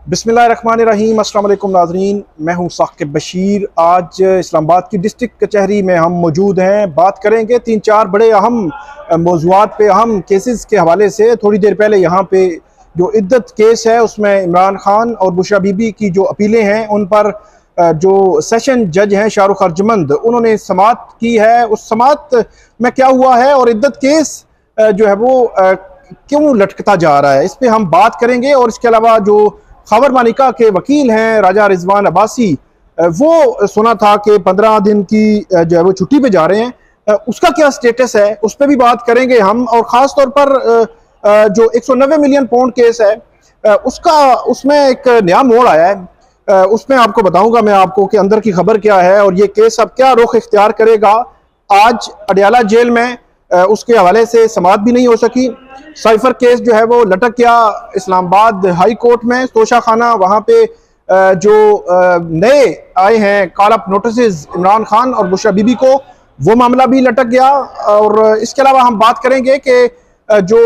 बिस्मिल्लाहिर्रहमानिर्रहीम। अस्सलाम वालेकुम नाज़रीन, मैं हूँ साकिब बशीर। आज इस्लामाबाद की डिस्ट्रिक्ट कचहरी में हम मौजूद हैं। बात करेंगे 3-4 बड़े अहम मौज़ूआत पे, अहम केसेस के हवाले से। थोड़ी देर पहले यहाँ पे जो इद्दत केस है उसमें इमरान खान और बुशरा बीबी की जो अपीलें हैं उन पर जो सेशन जज हैं शाहरुख अर्जमंद, उन्होंने समाअत की है। उस समाअत में क्या हुआ है और इद्दत केस जो है वो क्यों लटकता जा रहा है, इस पर हम बात करेंगे। और इसके अलावा जो खबर मानिका के वकील हैं राजा रिजवान अब्बासी, वो सुना था कि 15 दिन की जो है वो छुट्टी पे जा रहे हैं, उसका क्या स्टेटस है उस पर भी बात करेंगे हम। और ख़ास तौर पर जो 190 मिलियन पाउंड केस है उसमें एक नया मोड़ आया है, उसमें आपको बताऊंगा मैं आपको कि अंदर की खबर क्या है और ये केस अब क्या रुख इख्तियार करेगा। आज अडयाला जेल में उसके हवाले से समाअत भी नहीं हो सकी। साइफर केस जो है वो लटक गया इस्लामाबाद हाई कोर्ट में, तोशा खाना। वहाँ पे जो नए आए हैं call up notice Imran Khan और बुशरा बीबी को, वो मामला भी लटक गया। और इसके अलावा हम बात करेंगे कि जो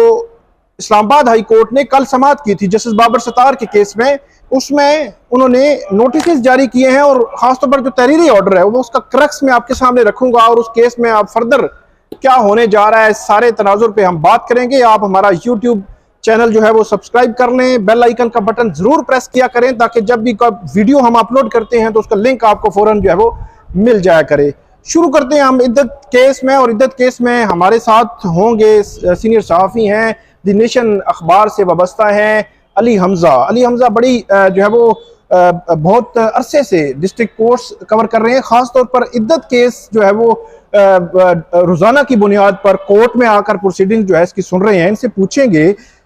इस्लामाबाद हाई कोर्ट ने कल समाअत की थी जस्टिस बाबर सत्तार के केस में, उसमें उन्होंने नोटिस जारी किए हैं और ख़ासतौर पर जो तहरीरी ऑर्डर है वो उसका क्रक्स मैं आपके सामने रखूंगा और उस केस में आप फर्दर क्या होने जा रहा है, सारे तनाजुर पे हम बात करेंगे। आप हमारा यूट्यूब चैनल जो है वो सब्सक्राइब कर लें, बेल आइकन का बटन जरूर प्रेस किया करें ताकि जब भी वीडियो हम अपलोड करते हैं तो उसका लिंक आपको फौरन जो है वो मिल जाया करे। शुरू करते हैं हम इद्दत केस में। और इद्दत केस में हमारे साथ होंगे सीनियर सहाफ़ी हैं, द नेशन अखबार से वाबस्ता हैं अली हमजा। अली हमजा बड़ी जो है वो बहुत अरसे से डिस्ट्रिक्ट कोर्ट्स कवर कर रहे हैं। ख़ास तौर पर इद्दत केस जो है वो रोजाना की बुनियाद पर कोर्ट में आकर प्रोसीडिंग जो है इसकी सुन रहे हैं। इनसे पूछेंगे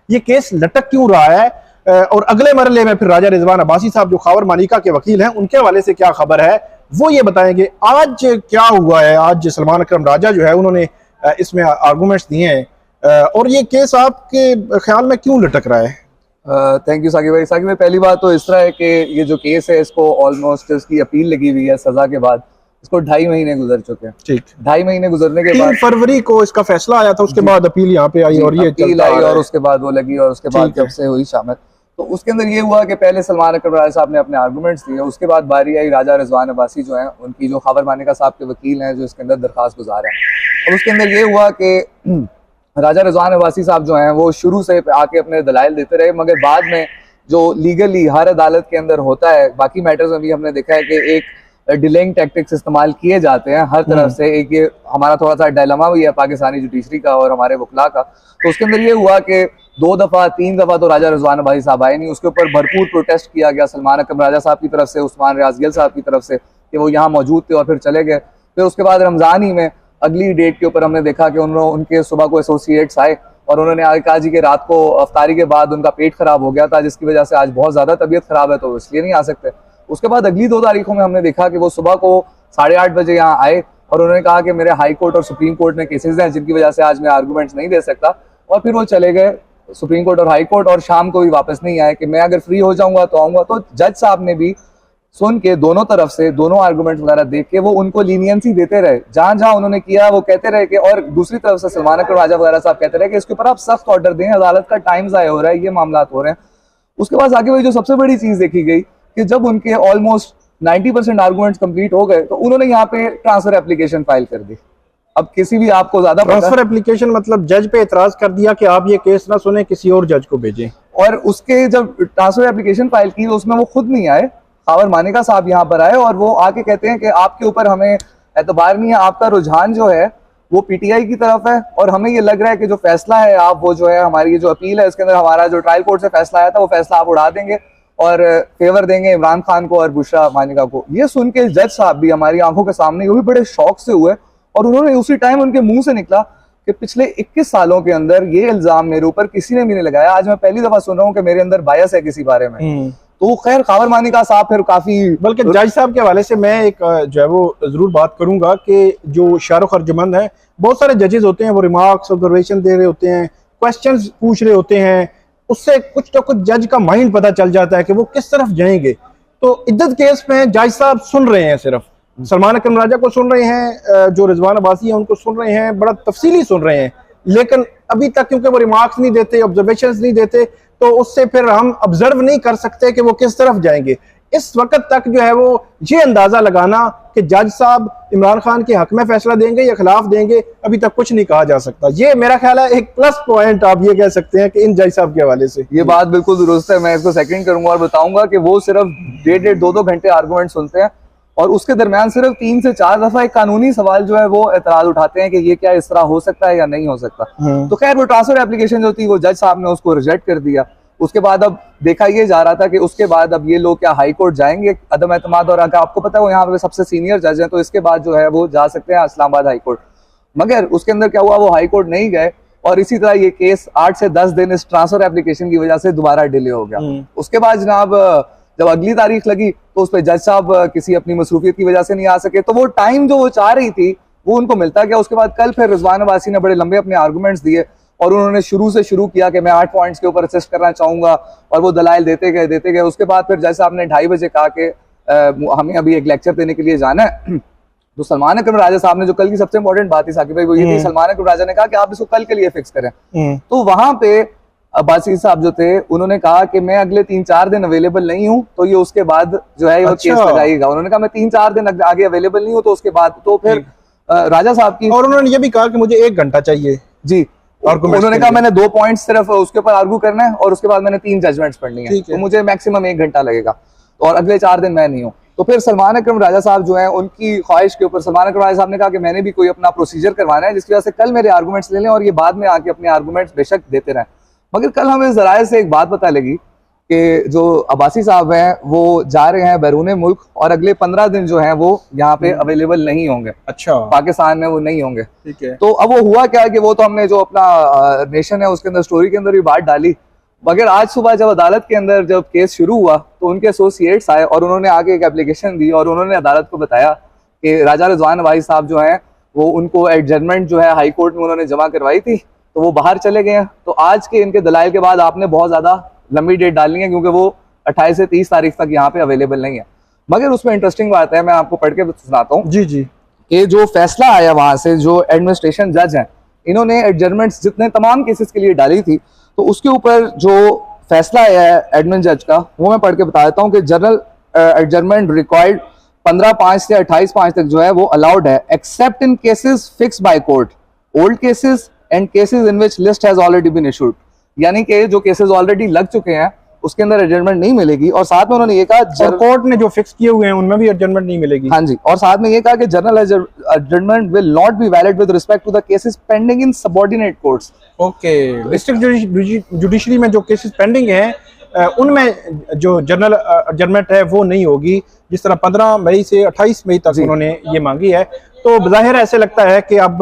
ये केस लटक क्यों रहा है और अगले मरहले में फिर राजा रिजवान अब्बासी साहब जो खबर मानिका के वकील हैं उनके हवाले से क्या खबर है वो ये बताएंगे। आज क्या हुआ है, आज सलमान अकरम राजा जो है उन्होंने इसमें आर्गूमेंट्स दिए हैं और ये केस आपके ख्याल में क्यों लटक रहा है? थैंक यू साकिब भाई। साकिब भाई, पहली बात तो इस तरह है कि ये जो केस है इसको ऑलमोस्ट इसकी अपील लगी हुई है सजा के बाद, इसको 2.5 महीने गुजर चुके हैं। ठीक, 2.5 महीने गुजरने के बाद 3 फरवरी को इसका फैसला आया था, उसके बाद अपील यहाँ पे आई और ये अपील आई और उसके बाद वो लगी और उसके बाद जब से हुई शामिल, तो उसके अंदर ये हुआ कि पहले सलमान अकरम राजा साहब ने अपने आर्गूमेंट्स दिए, उसके बाद बारी आई राजा रिजवान अब्बासी जो हैं उनकी, जो खबर मानिका साहब के वकील हैं जो इसके अंदर दरखास्त गुजार हैं। और उसके अंदर ये हुआ कि राजा रिजवान अब्बासी साहब जो हैं वो शुरू से आके अपने दलाइल देते रहे, मगर बाद में जो लीगली हर अदालत के अंदर होता है, बाकी मैटर्स में भी हमने देखा है कि एक डिलेइंग टैक्टिक्स इस्तेमाल किए जाते हैं हर तरफ से। एक ये हमारा थोड़ा सा डायलेमा भी है पाकिस्तानी जुडिशरी का और हमारे वकला का। तो उसके अंदर ये हुआ कि 2 दफ़ा 3 दफ़ा तो राजा रिजवान अब्बासी साहब आए नहीं, उसके ऊपर भरपूर प्रोटेस्ट किया गया सलमान अकरम राजा साहब की तरफ से, उस्मान रियाज गिल साहब की तरफ से कि वो यहाँ मौजूद थे और फिर चले गए। फिर उसके बाद रमज़ान ही में अगली डेट के ऊपर हमने देखा कि उनके सुबह को एसोसिएट्स आए और उन्होंने आगे कहा जी कि रात को अफ्तारी के बाद उनका पेट खराब हो गया था जिसकी वजह से आज बहुत ज़्यादा तबीयत खराब है तो इसलिए नहीं आ सकते। उसके बाद अगली 2 तारीखों में हमने देखा कि वो सुबह को 8:30 बजे यहाँ आए और उन्होंने कहा कि मेरे हाई कोर्ट और सुप्रीम कोर्ट में केसेस हैं जिनकी वजह से आज मैं आर्गूमेंट्स नहीं दे सकता, और फिर वो चले गए सुप्रीम कोर्ट और हाई कोर्ट और शाम को भी वापस नहीं आए कि मैं अगर फ्री हो जाऊंगा तो आऊंगा। तो जज साहब ने भी सुन के दोनों तरफ से दोनों आर्गूमेंट्स वगैरह देख के वो उनको लीनियंसी देते रहे, जहां जहां उन्होंने किया वो कहते रहे कि, और दूसरी तरफ से सलमान अकरम राजा वगैरह साहब कहते रहे कि इसके ऊपर आप सख्त ऑर्डर दें, अदालत का टाइम ज़ाया हो रहा है, ये मामला हो रहे हैं। उसके बाद आगे वही जो सबसे बड़ी चीज देखी गई कि जब उनके ऑलमोस्ट 90% आर्गूमेंट्स कंप्लीट हो गए तो उन्होंने यहाँ पे ट्रांसफर एप्लीकेशन फाइल कर दी। अब किसी भी आपको ज्यादा ट्रांसफर एप्लीकेशन मतलब जज पे एतराज कर दिया कि आप ये केस ना सुने, किसी और जज को भेजें। और उसके जब ट्रांसफर एप्लीकेशन फाइल की तो उसमें वो खुद नहीं आए, खबर मानिका साहब यहाँ पर आए और वो आके कहते हैं कि आपके ऊपर हमें एतबार नहीं है, आपका रुझान जो है वो पीटीआई की तरफ है और हमें ये लग रहा है कि जो फैसला है आप वो जो है हमारी ये जो अपील है इसके अंदर हमारा जो ट्रायल कोर्ट से फैसला आया था वो फैसला आप उड़ा देंगे और फेवर देंगे इमरान खान को और बुशरा मानिका को। ये सुन के जज साहब भी हमारी आंखों के सामने वो भी बड़े शौक से हुए और उन्होंने उसी टाइम उनके मुंह से निकला कि पिछले 21 सालों के अंदर ये इल्जाम मेरे ऊपर किसी ने भी नहीं लगाया, आज मैं पहली दफा सुन रहा हूँ कि मेरे अंदर बायस है किसी बारे में। तो खैर खबर मानिका साहब फिर काफी, बल्कि जज साहब के हवाले से मैं एक जो है वो जरूर बात करूंगा कि जो शाहरुख अर्जमंद है, बहुत सारे जजेस होते हैं वो रिमार्क्स ऑब्जर्वेशन दे रहे होते हैं, क्वेश्चंस पूछ रहे होते हैं, उससे कुछ तो कुछ जज का माइंड पता चल जाता है कि वो किस तरफ जाएंगे। तो इद्दत केस में जज साहब सुन रहे हैं, सिर्फ सलमान अकरम राजा को सुन रहे हैं, जो रिजवान अब्बासी है उनको सुन रहे हैं, बड़ा तफसीली सुन रहे हैं, लेकिन अभी तक क्योंकि वो रिमार्क्स नहीं देते, ऑब्जर्वेशंस नहीं देते, तो उससे फिर हम ऑब्जर्व नहीं कर सकते कि वो किस तरफ जाएंगे। इस वक्त तक जो है वो ये अंदाजा लगाना कि जज साहब इमरान खान के हक में फैसला देंगे या खिलाफ देंगे, अभी तक कुछ नहीं कहा जा सकता। ये मेरा ख्याल है एक प्लस पॉइंट आप ये कह सकते हैं कि इन जज साहब के हवाले से। ये बात बिल्कुल दुरुस्त है, मैं इसको सेकंड करूंगा और बताऊंगा कि वो सिर्फ 1.5-2 घंटे आर्गुमेंट सुनते हैं और उसके दरमियान सिर्फ 3 से 4 दफा एक कानूनी सवाल जो है वो एतराज उठाते हैं कि ये क्या इस तरह हो सकता है या नहीं हो सकता। तो खैर वो ट्रांसफर एप्लीकेशन जो थी वो जज साहब ने उसको रिजेक्ट कर दिया। उसके बाद अब देखा ये जा रहा था कि उसके बाद अब ये लोग क्या हाई कोर्ट जाएंगे अदम एतमाद, और अगर आपको पता है वो यहाँ पे सबसे सीनियर जज हैं तो इसके बाद जो है वो जा सकते हैं इस्लामाबाद हाई कोर्ट। मगर उसके अंदर क्या हुआ, वो हाई कोर्ट नहीं गए और इसी तरह ये केस 8 से 10 दिन इस ट्रांसफर एप्लीकेशन की वजह से दोबारा डिले हो गया। उसके बाद जनाब जब अगली तारीख लगी तो उस पर जज साहब किसी अपनी मसरूफियत की वजह से नहीं आ सके, तो वो टाइम जो वो चाह रही थी वो उनको मिलता गया। उसके बाद कल फिर रिजवान अब्बासी ने बड़े लंबे अपने आर्गूमेंट्स दिए और उन्होंने शुरू किया कि मैं 8 पॉइंट्स के ऊपर असिस्ट करना चाहूंगा और वो दलाइल देते गए। उसके बाद फिर जज साहब ने 2:30 बजे कहा कि हमें अभी एक लेक्चर देने के लिए जाना है। तो सलमान अकरम राजा साहब ने जो कल की सबसे इंपॉर्टेंट बात थी साकिब भाई वो ये थी, सलमान अकरम राजा ने कहा कि आप इसको कल के लिए फिक्स करें। तो वहां पे अब्बासी साहब जो थे उन्होंने कहा कि मैं अगले 3-4 दिन अवेलेबल नहीं हूँ, तो ये उसके बाद जो है वो केस लगाएगा। उन्होंने कहा मैं 3-4 दिन आगे अवेलेबल नहीं हूँ, तो उसके बाद तो फिर राजा साहब की, और उन्होंने ये भी कहा कि मुझे 1 घंटा चाहिए जी। उन्होंने कहा मैंने 2 पॉइंट सिर्फ उसके ऊपर आर्गू करना है और उसके बाद मैंने 3 जजमेंट्स पढ़नी है, तो मुझे मैक्सिमम 1 घंटा लगेगा और अगले 4 दिन मैं नहीं हूँ। तो फिर सलमान अकरम राजा साहब जो है उनकी ख्वाहिश के ऊपर सलमान अकरम राजा साहब ने कहा कि मैंने भी कोई अपना प्रोसीजर करवाना है जिसकी वजह से कल मेरे आर्गूमेंट्स ले लें और ये बाद में आके अपने आर्गूमेंट्स बेशक देते रहें। मगर कल हमें जराए से एक बात पता लगी कि जो अब्बासी साहब हैं वो जा रहे हैं बैरून मुल्क और अगले 15 दिन जो है वो यहाँ पे अवेलेबल नहीं होंगे। अच्छा, पाकिस्तान में वो नहीं होंगे। ठीक है। तो अब वो हुआ क्या कि वो तो हमने जो अपना नेशन है उसके अंदर स्टोरी के अंदर भी बात डाली, मगर आज सुबह जब अदालत के अंदर जब केस शुरू हुआ तो उनके एसोसिएट्स आए और उन्होंने आगे एक एप्लीकेशन दी और उन्होंने अदालत को बताया कि राजा रिजवान भाई साहब जो हैं वो उनको एडजमेंट जो है हाई कोर्ट में उन्होंने जमा करवाई थी, तो वो बाहर चले गए हैं। तो आज के इनके दलाइल के बाद आपने बहुत ज्यादा लंबी डेट डालनी है क्योंकि वो 28 से 30 तारीख तक यहाँ पे अवेलेबल नहीं है। मगर उसमें इंटरेस्टिंग बात है, मैं आपको पढ़ के सुनाता हूँ जी जी, कि जो फैसला आया वहां से, जो एडमिनिस्ट्रेशन जज हैं इन्होंने एडजमेंट्स जितने तमाम केसेस के लिए डाली थी, तो उसके ऊपर जो फैसला आया है एडमिन जज का वो मैं पढ़ के बता देता हूँ कि जनरल एडजमेंट रिक्वायर्ड 15/5 से 28/5 तक जो है वो अलाउड है except in cases fixed by court, old cases and cases in which list has already been issued. यानी कि जो केसेस ऑलरेडी लग चुके हैं उसके अंदर एडजमेंट नहीं मिलेगी। और साथ में उन्होंने ये कहा कोर्ट ने जो फिक्स किए हुए हैं उनमें भी एडजमेंट नहीं मिलेगी। हाँ जी, और साथ में ये कहा कि general judgement will not be valid with respect to the cases pending in subordinate courts. Okay, district judiciary में जो केसेस पेंडिंग हैं उनमें जो जनरल एडजमेंट है वो नहीं होगी, जिस तरह 15 मई से 28 मई तक उन्होंने ये मांगी है। तो बज़ाहिर ऐसे लगता है कि अब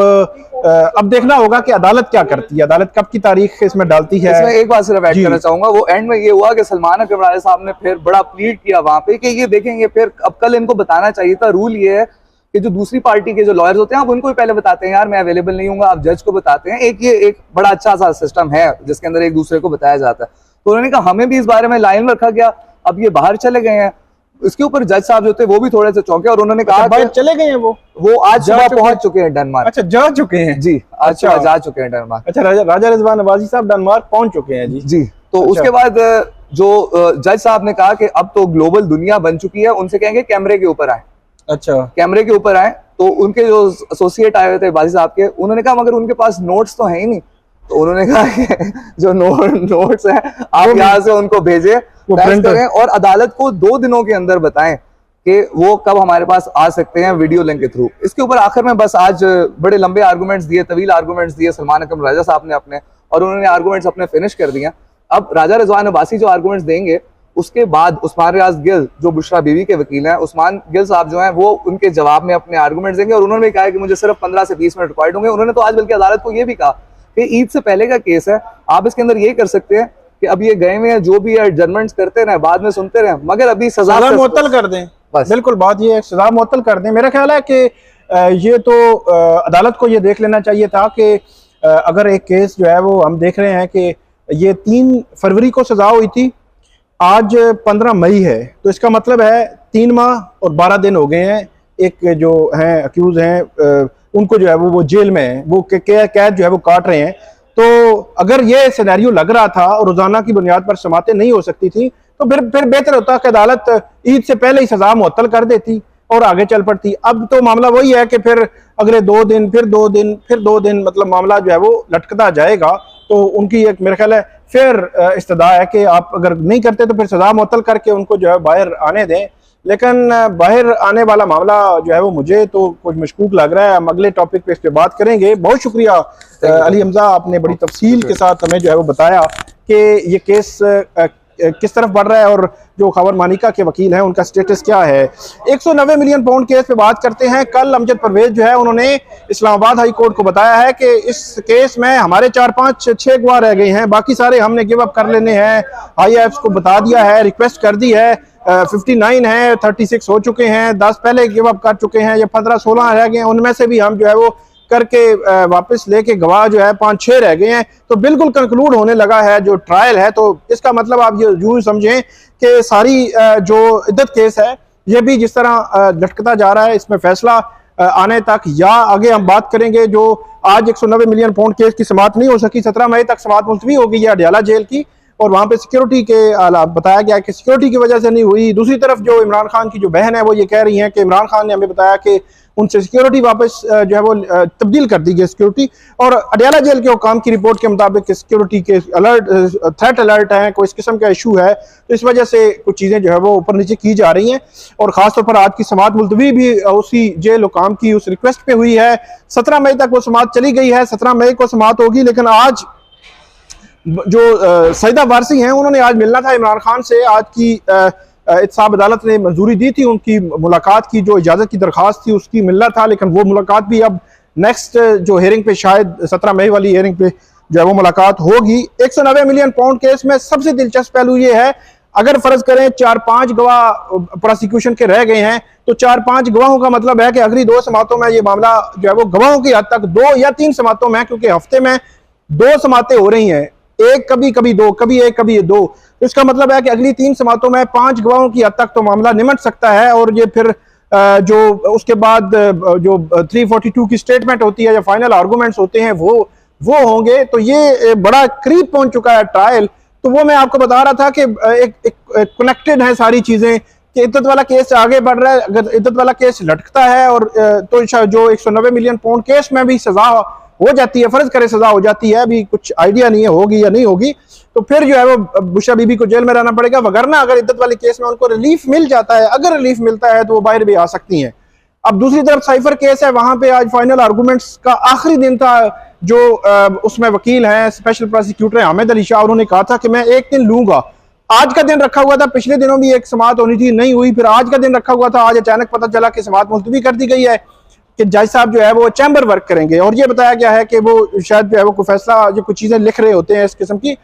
देखना होगा कि अदालत क्या करती है, अदालत कब की तारीख इसमें डालती है। इसमें एक बात सिर्फ ऐड करना चाहूंगा, वो एंड में ये हुआ कि सलमान अकरम राजा साहब ने फिर बड़ा प्लीड किया वहां पे कि ये देखेंगे, फिर अब कल इनको बताना चाहिए था। रूल ये है कि जो दूसरी पार्टी के जो लॉयर्स होते हैं आप उनको भी पहले बताते हैं यार मैं अवेलेबल नहीं हूँ, आप जज को बताते हैं। एक बड़ा अच्छा सा सिस्टम है जिसके अंदर एक दूसरे को बताया जाता है। तो उन्होंने कहा हमें भी इस बारे में लाइन में रखा गया, अब ये बाहर चले गए हैं। इसके ऊपर जज साहब जो थे वो भी थोड़े से चौंके और उन्होंने कहा बाहर चले गए हैं, वो आज सुबह पहुंच चुके हैं डेनमार्क। अच्छा, जा चुके हैं जी, आज सुबह जा चुके हैं डेनमार्क। अच्छा, राजा रिजवान अब्बासी साहब डेनमार्क पहुंच चुके हैं जी। तो उसके बाद जो जज साहब ने कहा कि अब तो ग्लोबल दुनिया बन चुकी है, उनसे कहेंगे कैमरे के ऊपर आए। अच्छा, कैमरे के ऊपर आए। तो उनके जो एसोसिएट आए हुए थे अब्बासी साहब के, उन्होंने कहा मगर उनके पास नोट्स तो है ही नहीं। तो उन्होंने कहा कि जो नोट्स हैं आप यहाँ से उनको भेजे करें और अदालत को 2 दिनों के अंदर बताएं कि वो कब हमारे पास आ सकते हैं वीडियो लिंक के थ्रू। इसके ऊपर आखिर में बस आज बड़े लंबे आर्गुमेंट्स दिए, तवील आर्गुमेंट्स दिए सलमान अकरम राजा साहब ने अपने, और उन्होंने आर्गुमेंट्स अपने फिनिश कर दिए। अब राजा रिजवान अब्बासी जो आर्गुमेंट्स देंगे उसके बाद उस्मान रियाज गिल जो बुशरा बीवी के वकील हैं, उस्मान गिल साहब जो हैं वो उनके जवाब में अपने आर्गुमेंट्स देंगे और उन्होंने कहा कि मुझे सिर्फ 15 से 20 मिनट रिक्वायर्ड होंगे। उन्होंने तो आज बल्कि अदालत को ये भी कहा कि ईद से पहले का केस है, आप इसके अंदर ये कर सकते हैं कि अब ये गए हुए हैं, जो भी एडजमेंट्स करते रहे बाद में सुनते रहे, मगर अभी सजा मुअत्तल कर दें। बिल्कुल, बात ये है सजा मुअत्तल कर दें। मेरा ख्याल है कि ये तो अदालत को ये देख लेना चाहिए था कि अगर एक केस जो है वो हम देख रहे हैं कि ये 3 फरवरी को सजा हुई थी, आज 15 मई है, तो इसका मतलब है 3 माह और 12 दिन हो गए हैं। एक जो हैं अक्यूज हैं उनको जो है वो जेल में है, वो कैद जो है वो काट रहे हैं। तो अगर ये सिनेरियो लग रहा था और रोजाना की बुनियाद पर समातें नहीं हो सकती थी, तो फिर बेहतर होता कि अदालत ईद से पहले ही सजा मुअत्तल कर देती और आगे चल पड़ती। अब तो मामला वही है कि फिर अगले 2 दिन, फिर 2 दिन, फिर 2 दिन, मतलब मामला जो है वो लटकता जाएगा। तो उनकी एक मेरे ख्याल है फिर इस्तदा है कि आप अगर नहीं करते तो फिर सजा मुअत्तल करके उनको जो है बाहर आने दें। लेकिन बाहर आने वाला मामला जो है वो मुझे तो कुछ मशकूक लग रहा है। हम अगले टॉपिक पे इस पर बात करेंगे। बहुत शुक्रिया अली हमजा, आपने बड़ी तफसील के साथ हमें जो है वो बताया कि ये केस किस तरफ बढ़ रहा है और जो खबर मानिका के वकील हैं उनका स्टेटस क्या है। 190 मिलियन पाउंड केस पे बात करते हैं। कल अमजद परवेज जो है उन्होंने इस्लामाबाद हाई कोर्ट को बताया है कि इस केस में हमारे 4-5-6 गवाह रह गए हैं, बाकी सारे हमने गिव अप कर लेने हैं। IAF को बता दिया है, रिक्वेस्ट कर दी है, 59 है, 36 हो चुके हैं, 10 पहले गिव अप कर चुके हैं, या 15-16 रह गए हैं, उनमें से भी हम जो है वो करके वापस लेके गवाह जो है 5-6 रह गए हैं। तो बिल्कुल कंक्लूड होने लगा है जो ट्रायल है। तो इसका मतलब आप ये यूं समझें कि सारी जो इद्दत केस है ये भी जिस तरह लटकता जा रहा है, इसमें फैसला आने तक या आगे हम बात करेंगे। जो आज 190 मिलियन पाउंड केस की समाअत नहीं हो सकी, 17 मई तक समाअत मुलतवी हो गई है अडयाला जेल की, और वहां पे सिक्योरिटी के बताया गया कि सिक्योरिटी की वजह से नहीं हुई। दूसरी तरफ जो इमरान खान की जो बहन है वो ये कह रही हैं कि इमरान खान ने हमें बताया कि उनसे सिक्योरिटी वापस जो है वो तब्दील कर दी गई सिक्योरिटी, और अडयाला जेल के हुकाम की रिपोर्ट के मुताबिक सिक्योरिटी के अलर्ट, थ्रेट अलर्ट है, कोई इस किस्म का इशू है। तो इस वजह से कुछ चीज़ें जो है वो ऊपर नीचे की जा रही हैं, और ख़ासतौर पर आज की समाअत मुलतवी भी उसी जेल हुकाम की उस रिक्वेस्ट पे हुई है। 17 मई तक वो समाअत चली गई है, 17 मई को समाअत होगी। लेकिन आज जो सईदा वारसी हैं उन्होंने आज मिलना था इमरान खान से। आज की इत्तेसाब अदालत ने मंजूरी दी थी उनकी मुलाकात की, जो इजाज़त की दरख्वास्त थी उसकी मिलना था, लेकिन वो मुलाकात भी अब नेक्स्ट जो हेयरिंग पे शायद 17 मई वाली हेयरिंग पे जो है वो मुलाकात होगी। 190 मिलियन पाउंड केस में सबसे दिलचस्प पहलू ये है, अगर फर्ज करें 4-5 गवाह प्रोसिक्यूशन के रह गए हैं, तो 4-5 गवाहों का मतलब है कि अगली 2 समातों में ये मामला जो है वो गवाहों की हद तक 2 या 3 समातों में, क्योंकि हफ्ते में 2 समातें हो रही हैं, एक कभी कभी 2, कभी 1 कभी 2, तो इसका मतलब है कि अगली 3 समातों में 5 गवाहों की हद तक तो मामला निमट सकता है। और ये फिर जो उसके बाद जो 342 की स्टेटमेंट होती है या फाइनल आर्गूमेंट्स होते हैं वो होंगे। तो ये बड़ा करीब पहुंच चुका है ट्रायल। तो वो मैं आपको बता रहा था कि एक कनेक्टेड है सारी चीजें, कि इद्दत वाला केस आगे बढ़ रहा है। अगर इद्दत वाला केस लटकता है और तो जो 190 मिलियन पाउंड केस में भी सजा हो जाती है, फर्ज करे सजा हो जाती है, अभी कुछ आइडिया नहीं है होगी या नहीं होगी, तो फिर जो है वो बुशरा बीबी को जेल में रहना पड़ेगा। वगरना अगर इद्दत वाले केस में उनको रिलीफ मिल जाता है, अगर रिलीफ मिलता है तो वो बाहर भी आ सकती हैं। अब दूसरी तरफ साइफर केस है, वहां पे आज फाइनल आर्गूमेंट्स का आखिरी दिन था। जो उसमें वकील हैं, स्पेशल प्रोसिक्यूटर हामिद अली शाह, उन्होंने कहा था कि मैं 1 दिन लूंगा। आज का दिन रखा हुआ था, पिछले दिनों भी एक समाअत होनी थी, नहीं हुई, फिर आज का दिन रखा हुआ था। आज अचानक पता चला कि समाअत मुलतवी कर दी गई है कि जज साहब जो है वो चैम्बर वर्क करेंगे, और ये बताया गया है कि वो शायद जो है वो कोई फैसला, जो कुछ चीजें लिख रहे होते हैं इस किस्म की,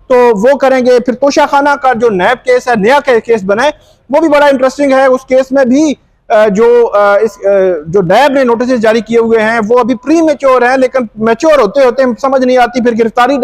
तो वो करेंगे। फिर तोशा खाना का जो नैब केस है, नया केस बना है, वो भी बड़ा इंटरेस्टिंग है। उस केस में भी जो नैब ने नोटिस जारी किए हुए हैं वो अभी प्री मेच्योर है, लेकिन मेच्योर होते होते समझ नहीं आती, फिर गिरफ्तारी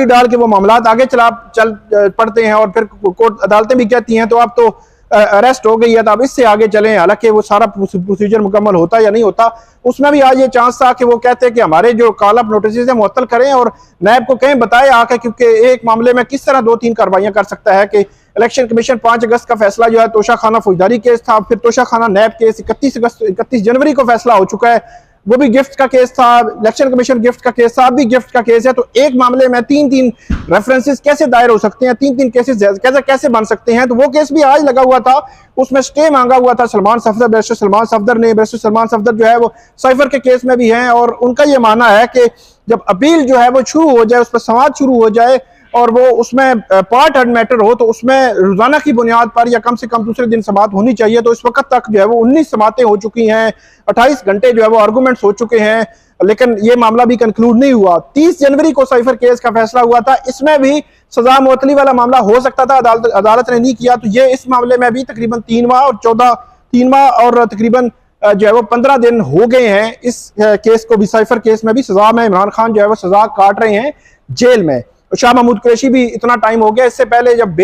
डाल के वो मामला आगे चल पड़ते हैं, और फिर कोर्ट अदालतें भी कहती हैं तो अब तो अरेस्ट हो गई है, तो अब इससे आगे चलें। हालांकि वो सारा प्रोसीजर मुकम्मल होता या नहीं होता, उसमें भी आज ये चांस था कि वो कहते हैं कि हमारे जो कॉल अप नोटिस है मुअत्तल करें, और नैब को कहीं बताए आके, क्योंकि एक मामले में किस तरह 2-3 कार्रवाइयां कर सकता है। कि इलेक्शन कमीशन 5 अगस्त का फैसला जो है तोशा खाना फौजदारी केस था, फिर तोशा खाना नैब केस 31 जनवरी को फैसला हो चुका है, वो भी गिफ्ट का केस था। इलेक्शन कमीशन गिफ्ट का केस था, अब भी गिफ्ट का केस है। तो एक मामले में 3-3 रेफरेंसेस कैसे दायर हो सकते हैं, 3-3 केसेस कैसे बन सकते हैं। तो वो केस भी आज लगा हुआ था, उसमें स्टे मांगा हुआ था सलमान सफदर, बैरिस्टर सलमान सफदर ने। बैरिस्टर सलमान सफदर जो है वो साइफर के केस में भी हैं, और उनका ये मानना है कि जब अपील जो है वो शुरू हो जाए, उस पर समाअत शुरू हो जाए, और वो उसमें पार्ट एंड मैटर हो, तो उसमें रोजाना की बुनियाद पर या कम से कम दूसरे दिन समाअत होनी चाहिए। तो इस वक्त तक जो है वो 19 समाअतें हो चुकी हैं, 28 घंटे जो है वो आर्गूमेंट्स हो चुके हैं, लेकिन ये मामला भी कंक्लूड नहीं हुआ। 30 जनवरी को साइफर केस का फैसला हुआ था, इसमें भी सजा मुअत्तली वाला मामला हो सकता था, अदालत ने नहीं किया। तो ये इस मामले में भी तकरीबन 3 माह और तकरीबन जो है वो 15 दिन हो गए हैं इस केस को भी, साइफर केस में भी सजा में इमरान खान जो है वो सजा काट रहे हैं जेल में। शाह महमूद कुरैशी भी इतना टाइम हो गया, इससे पहले जब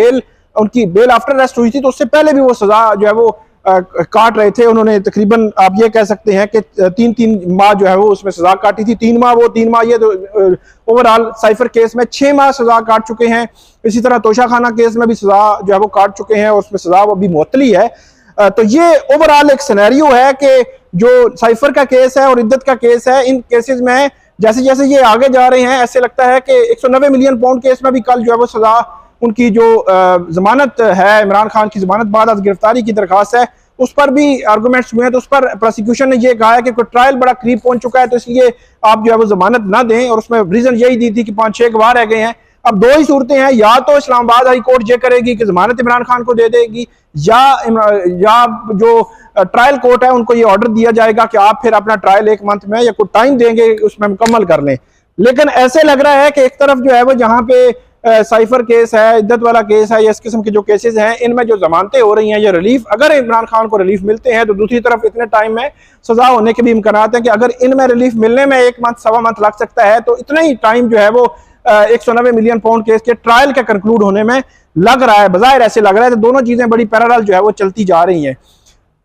उनकी बेल आफ्टर अरेस्ट हुई थी, तो उससे पहले भी वो सजा जो है वो काट रहे थे। उन्होंने तकरीबन आप ये कह सकते हैं कि 3 माह जो है वो उसमें सजा काटी थी। 3 माह वो 3 माह ये, तो ओवरऑल साइफर केस में 6 माह सजा काट चुके हैं। इसी तरह तोशा खाना केस में भी सजा जो है वो काट चुके हैं और उसमें सजा वो अभी मुअत्तली है। तो ये ओवरऑल एक सिनेरियो है कि जो साइफर का केस है और इद्दत का केस है, इन केसेस में जैसे जैसे ये आगे जा रहे हैं ऐसे लगता है कि 190 मिलियन पाउंड केस में भी कल जो है वो सजा, उनकी जो जमानत है, इमरान खान की जमानत बाद आज गिरफ्तारी की दरखास्त है, उस पर भी आर्गूमेंट्स हुए हैं। तो उस पर प्रोसिक्यूशन ने ये कहा है कि कोई ट्रायल बड़ा करीब पहुंच चुका है, तो इसलिए आप जो है वो जमानत ना दें। और उसमें रीजन यही दी थी कि 5-6 गवाह रह गए हैं। अब 2 ही सूरतें हैं, या तो इस्लामाबाद हाई कोर्ट ये करेगी कि जमानत इमरान खान को दे देगी, या जो ट्रायल कोर्ट है उनको ये ऑर्डर दिया जाएगा कि आप फिर अपना ट्रायल 1 मंथ में या कोई टाइम देंगे उसमें मुकम्मल कर लें। लेकिन ऐसे लग रहा है कि एक तरफ जो है वो जहां पे साइफर केस है, इद्दत वाला केस है, या इस किस्म के जो केसेस हैं, इनमें जो जमानतें हो रही हैं या रिलीफ, अगर इमरान खान को रिलीफ मिलते हैं तो दूसरी तरफ इतने टाइम में सजा होने के भी इम्कान हैं कि अगर इनमें रिलीफ मिलने में 1 मंथ 1.25 मंथ लग सकता है, तो इतना ही टाइम जो है वो 190 मिलियन पाउंड केस के ट्रायल के कंक्लूड होने में लग रहा है। बजाहिर ऐसे लग रहा है। तो दोनों चीजें बड़ी पैरेलल जो है वो चलती जा रही हैं।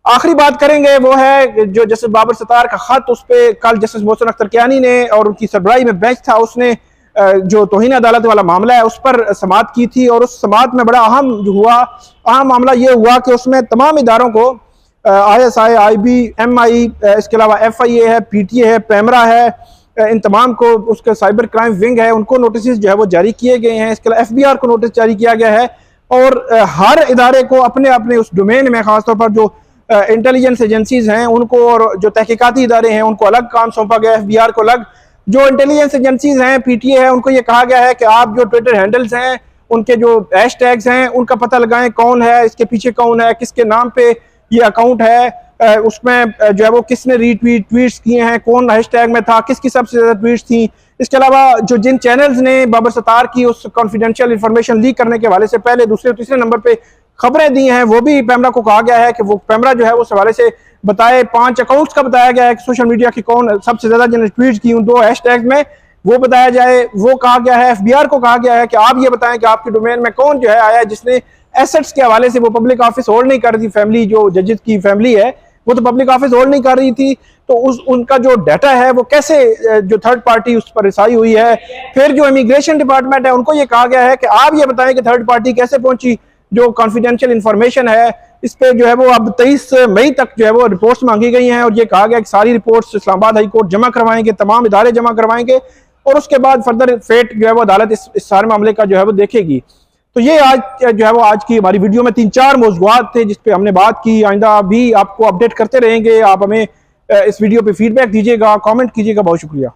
आखिरी बात करेंगे वो है जो जस्टिस बाबर सत्तार का खत, उस पर कल जस्टिस मोहसिन अख्तर कियानी ने और उनकी सरबराही में बेंच था, उसने जो तौहीन अदालत वाला मामला है उस पर समाअत की थी। और उस समाअत में बड़ा अहम मामला ये हुआ कि उसमें तमाम इदारों को ISI, IB, MI, इसके अलावा FIA है, PTA है, पैमरा है, इन तमाम को, उसके साइबर क्राइम विंग है, उनको नोटिस जो है वो जारी किए गए हैं। इसके अलावा FBR को नोटिस जारी किया गया है। और हर इदारे को अपने अपने उस डोमेन में, खासतौर पर जो इंटेलिजेंस एजेंसीज हैं उनको और जो तहकीकाती इदारे हैं उनको अलग काम सौंपा गया है, FBR को अलग। जो इंटेलिजेंस एजेंसीज हैं, PTA है, उनको ये कहा गया है कि आप जो ट्विटर हैंडल्स हैं, उनके जो हैशटैग्स हैं, उनका पता लगाएं, कौन है इसके पीछे, कौन है, किसके नाम पे ये अकाउंट है, उसमें जो है वो किसने ट्वीट्स किए हैं, कौन हैशटैग में था, किसकी सबसे ज्यादा ट्वीट्स थी। इसके अलावा जो जिन चैनल्स ने बाबर सत्तार की उस कॉन्फिडेंशियल इंफॉर्मेशन लीक करने के हवाले से पहले दूसरे और तीसरे नंबर पे खबरें दी हैं, वो भी पैमरा को कहा गया है कि वो पैमरा जो है उस हवाले से बताए। 5 अकाउंट्स का बताया गया है कि सोशल मीडिया की कौन सबसे ज्यादा जिन्हें ट्वीट की उन 2 हैशटैग में, वो बताया जाए। वो कहा गया है, FBR को कहा गया है कि आप ये बताएं कि आपके डोमेन में कौन जो है आया है जिसने एसेट्स के हवाले से, वो पब्लिक ऑफिस होल्ड नहीं कर रही थी, फैमिली जो जजेस की फैमिली है वो तो पब्लिक ऑफिस होल्ड नहीं कर रही थी, तो उनका जो डाटा है वो कैसे जो थर्ड पार्टी उस पर रिसाई हुई है। फिर जो इमिग्रेशन डिपार्टमेंट है उनको ये कहा गया है कि आप ये बताएं कि थर्ड पार्टी कैसे पहुंची, जो कॉन्फिडेंशियल इंफॉर्मेशन है इस पे जो है वो अब 23 मई तक जो है वो रिपोर्ट्स मांगी गई हैं। और ये कहा गया कि सारी रिपोर्ट्स इस्लामाबाद हाई कोर्ट जमा करवाएंगे, तमाम इदारे जमा करवाएंगे और उसके बाद फर्दर फेट जो है वो अदालत इस सारे मामले का जो है वो देखेगी। तो ये आज जो है वो आज की हमारी वीडियो में 3-4 मौज़ूआत थे जिस पे हमने बात की। आइंदा भी आपको अपडेट करते रहेंगे। आप हमें इस वीडियो पे फीडबैक दीजिएगा, कमेंट कीजिएगा। बहुत शुक्रिया।